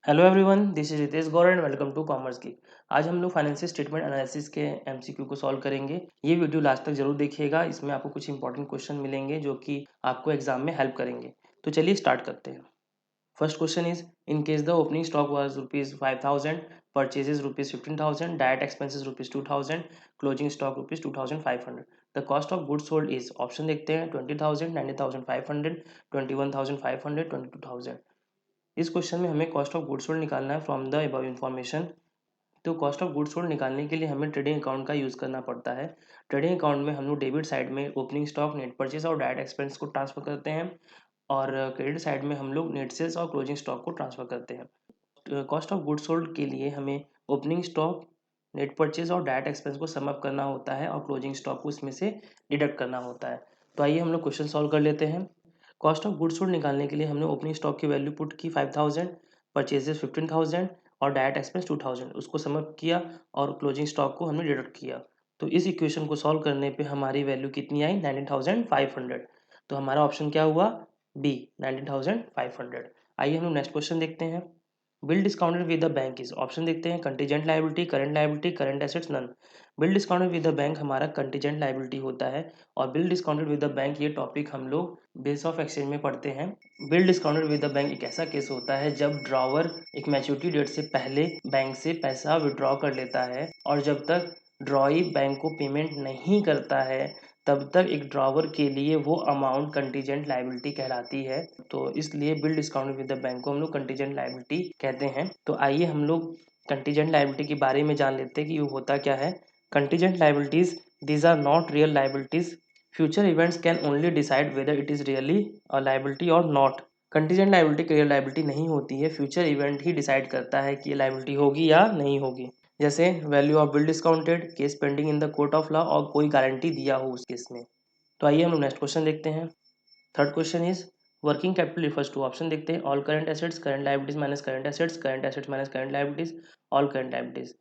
Hello everyone, this is Ritesh Gaur and welcome to commerce की। आज हम लोग फाइनेंशियल स्टेटमेंट एनालिसिस के एमसीक्यू को सॉल्व करेंगे। ये वीडियो लास्ट तक जरूर देखिएगा, इसमें आपको कुछ इंपॉर्टेंट क्वेश्चन मिलेंगे जो कि आपको एग्जाम में हेल्प करेंगे। तो चलिए स्टार्ट करते हैं। First question is, in case the opening stock was ₹5,000, purchases ₹15,000, direct expenses ₹2,000, closing stock ₹2,500। The cost of goods sold is, option देखते हैं, 20,000, 19,500, 21,500, 22,000। इस क्वेश्चन में हमें कॉस्ट ऑफ गुड्स सोल्ड निकालना है फ्रॉम द अबव इन्फॉर्मेशन। तो कॉस्ट ऑफ गुड्स सोल्ड निकालने के लिए हमें ट्रेडिंग अकाउंट का यूज़ करना पड़ता है। ट्रेडिंग अकाउंट में हम लोग डेबिट साइड में ओपनिंग स्टॉक, नेट परचेज और डायरेक्ट एक्सपेंस को ट्रांसफर करते हैं, और क्रेडिट साइड में हम लोग नेट सेल्स और क्लोजिंग स्टॉक को ट्रांसफर करते हैं। कॉस्ट ऑफ गुड्स सोल्ड के लिए हमें ओपनिंग स्टॉक, नेट परचेज और डायरेक्ट एक्सपेंस को सम अप करना होता है और क्लोजिंग स्टॉक को इसमें से डिडक्ट करना होता है। तो आइए हम लोग क्वेश्चन सॉल्व कर लेते हैं। कॉस्ट ऑफ गुड्स सोल्ड निकालने के लिए हमने ओपनिंग स्टॉक की वैल्यू पुट की 5,000, परचेजेस 15,000 और डायरेक्ट एक्सपेंस 2,000, उसको समअप किया और क्लोजिंग स्टॉक को हमने डिडक्ट किया। तो इस इक्वेशन को सॉल्व करने पे हमारी वैल्यू कितनी आई, 19,500। तो हमारा ऑप्शन क्या हुआ, बी, 19,500। आइए हम लोग नेक्स्ट क्वेश्चन देखते हैं। Bill discounted with the bank is, option देखते हैं, contingent liability, current assets, none. Bill discounted with the bank हमारा कंटीजेंट लायबिलिटी होता है, और bill discounted with the bank ये टॉपिक हम लोग बेस ऑफ एक्सचेंज में पढ़ते हैं। Bill discounted with the bank एक ऐसा केस होता है जब ड्रॉवर एक मैच्योरिटी डेट से पहले बैंक से पैसा विड्रॉ कर लेता है, और जब तक ड्रॉई बैंक को पेमेंट नहीं करता है तब तक एक ड्रॉवर के लिए वो अमाउंट कंटीजेंट लायबिलिटी कहलाती है। तो इसलिए bill discounted with the bank को हम लोग कंटीजेंट लायबिलिटी कहते हैं। तो आइए हम लोग कंटीजेंट लायबिलिटी के बारे में जान लेते हैं कि वो होता क्या है। Contingent liabilities, these are not real liabilities. Future events can only decide whether it is really a liability or not. Contingent liability real liability नहीं होती है, फ्यूचर इवेंट ही डिसाइड करता है कि ये लायबिलिटी होगी या नहीं होगी। जैसे value of bill discounted, case pending in the court of law, और कोई गारंटी दिया हो उस केस में। तो आइए हम लोग नेक्स्ट क्वेश्चन देखते हैं। Third question is, working capital refers to, option देखते हैं, all current assets, current liabilities minus current assets minus current liabilities, all current liabilities.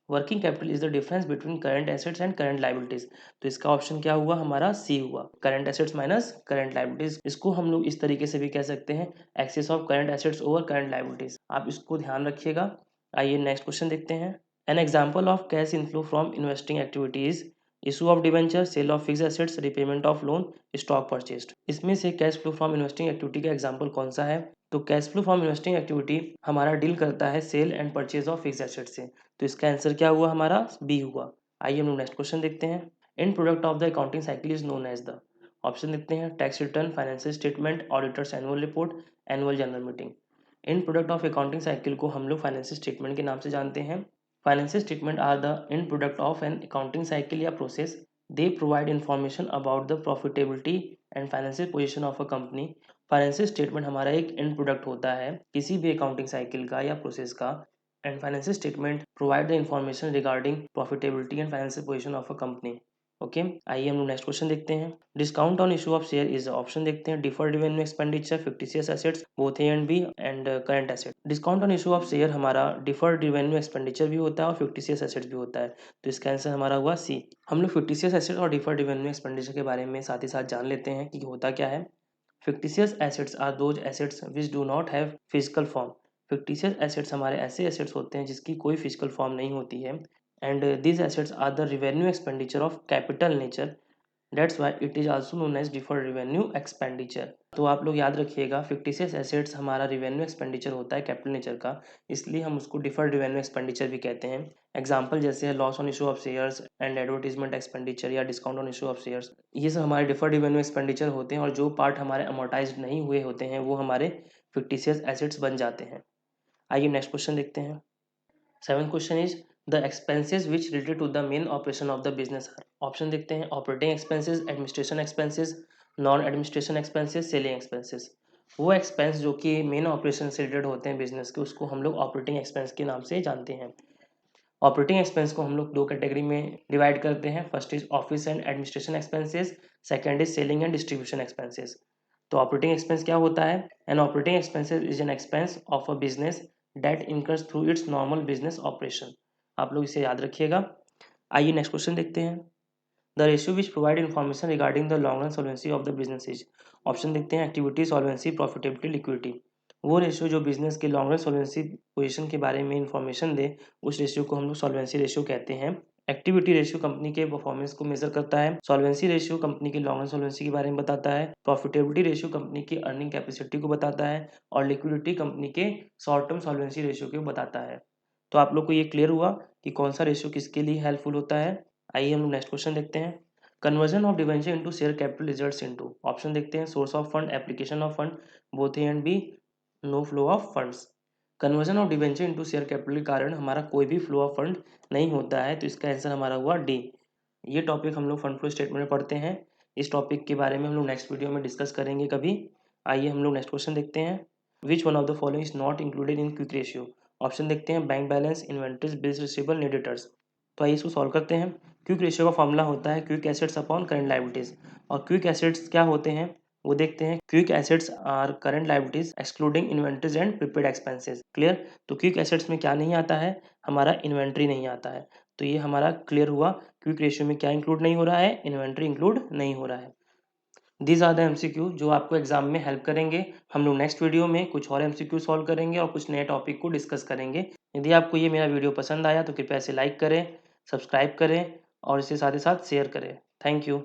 Working capital is the difference between current assets and current liabilities. तो इसका option क्या हुआ, हमारा C हुआ, current assets minus current liabilities. इसको हम लोग इस तरीके से भी कह सकते हैं, excess of current assets over current liabilities. आप इसको ध्यान रखिएगा। आइए नेक्स्ट क्वेश्चन देखते हैं। An example of cash inflow from investing activities, issue of debenture, sale of fix assets, repayment of loan, stock purchased. इसमें से cash flow from investing activity का एग्जाम्पल कौन सा है। तो cash flow from investing activity हमारा deal करता है sale and purchase of fix asset से। तो इसका आंसर क्या हुआ, हमारा बी हुआ। आइए हम लोग नेक्स्ट क्वेश्चन देखते हैं। End product of the accounting cycle is known as the, option देखते हैं, tax return, financial statement, auditors annual report, annual general meeting. End product of accounting cycle को हम लोग फाइनेंशियल स्टेटमेंट के नाम से जानते हैं। Financial statement are the end product of an accounting cycle या process. They provide information about the profitability and financial position of a company. Financial statement हमारा एक एंड प्रोडक्ट होता है किसी भी अकाउंटिंग साइकिल का या प्रोसेस का, and financial statement provide the information regarding profitability and financial position of a company. Okay, आइए हम लोग नेक्स्ट क्वेश्चन देखते हैं। Discount on issue of share is, option देखते हैं, deferred revenue expenditure, fictitious assets, both A and B, and current asset. Discount on issue of share हमारा deferred revenue expenditure भी होता है और फिक्टिशियस एसेट्स भी होता है। तो इसका आंसर हमारा हुआ सी। हम लोग फिक्टिशियस एसेट और डिफर्ड रेवेन्यू एक्सपेंडिचर के बारे में साथ ही साथ जान लेते हैं कि होता क्या है। fictitious assets are those assets which do not have physical form. fictitious assets हमारे ऐसे assets होते हैं जिसकी कोई physical form नहीं होती है, and these assets are the revenue expenditure of capital nature. That's why it is also known as deferred revenue expenditure. तो आप लोग याद रखिएगा, fictitious assets हमारा revenue expenditure होता है capital nature का, इसलिए हम उसको deferred revenue expenditure भी कहते हैं। एग्जाम्पल जैसे है loss on issue of shares and advertisement expenditure या discount on issue of shares, ये सब हमारे डिफर्ड रेवेन्यू एक्सपेंडिचर होते हैं, और जो पार्ट हमारे अमोर्टाइज नहीं हुए होते हैं वो हमारे फिक्टिशियस एसेट्स बन जाते हैं। आइए नेक्स्ट क्वेश्चन देखते हैं। Seven question is, the expenses which related to the main operation of the business are, option देखते हैं, operating expenses, administration expenses, non administration expenses, selling expenses. वो एक्सपेंस जो कि मेन ऑपरेशन से रिलेटेड होते हैं बिजनेस के, उसको हम लोग ऑपरेटिंग एक्सपेंस के नाम से जानते हैं। ऑपरेटिंग एक्सपेंस को हम लोग दो कैटेगरी में डिवाइड करते हैं। First is office and administration expenses, second is selling and distribution expenses. तो ऑपरेटिंग एक्सपेंस क्या होता है, an operating expenses is an expense of a business that incurs through it's normal business operation. आप लोग इसे याद रखिएगा। आइए नेक्स्ट क्वेश्चन देखते हैं। The ratio which provide information regarding the long run solvency of the business is, option देखते हैं, एक्टिविटी, सॉल्वेंसी, प्रॉफिटेबिलिटी, लिक्विडिटी। वो रेशियो जो बिजनेस के लॉन्ग रन सॉल्वेंसी पोजीशन के बारे में इंफॉर्मेशन दे, उस रेशियो को हम लोग सॉल्वेंसी रेशियो कहते हैं। एक्टिविटी रेशियो कंपनी के परफॉर्मेंस को मेजर करता है। सॉल्वेंसी रेशियो कंपनी के लॉन्ग रन सॉल्वेंसी के बारे में बताता है। प्रॉफिटेबिलिटी रेशियो कंपनी की अर्निंग कैपेसिटी को बताता है और लिक्विडिटी कंपनी के शॉर्ट टर्म सॉल्वेंसी रेशियो को बताता है। तो आप लोग को ये क्लियर हुआ कि कौन सा रेशियो किसके लिए हेल्पफुल होता है। आइए हम लोग नेक्स्ट क्वेश्चन देखते हैं। Conversion of debenture into share capital results into, option देखते हैं, source of fund, application of fund, both A and B, no flow of funds. Conversion of debenture into share capital के कारण हमारा कोई भी flow of fund नहीं होता है, तो इसका आंसर हमारा हुआ डी। ये टॉपिक हम लोग फंड फ्लो स्टेटमेंट में पढ़ते हैं। इस टॉपिक के बारे में हम लोग नेक्स्ट वीडियो में डिस्कस करेंगे कभी। आइए हम लोग नेक्स्ट क्वेश्चन देखते हैं। Which one of the following is not included in quick ratio. Option देखते हैं, bank balance, inventories, bills receivable, net debtors. तो आइए इसको सॉल्व करते हैं। क्विक रेशियो का फॉर्मूला होता है quick assets upon current liabilities. और क्विक एसेट्स क्या होते हैं वो देखते हैं। Quick assets are current liabilities excluding inventories and prepaid expenses. Clear. तो क्विक एसेट्स में क्या नहीं आता है, हमारा इन्वेंट्री नहीं आता है। तो ये हमारा क्लियर हुआ। क्विक रेशियो में क्या इंक्लूड नहीं हो रहा है, इन्वेंट्री इंक्लूड नहीं हो रहा है। दीज आर द एमसीक्यू जो आपको एग्जाम में हेल्प करेंगे। हम लोग नेक्स्ट वीडियो में कुछ और एमसीक्यू सॉल्व करेंगे और कुछ नए टॉपिक को डिस्कस करेंगे। यदि आपको ये मेरा वीडियो पसंद आया तो कृपया इसे लाइक करें, सब्सक्राइब करें और इसे साथ ही साथ शेयर करें। Thank you.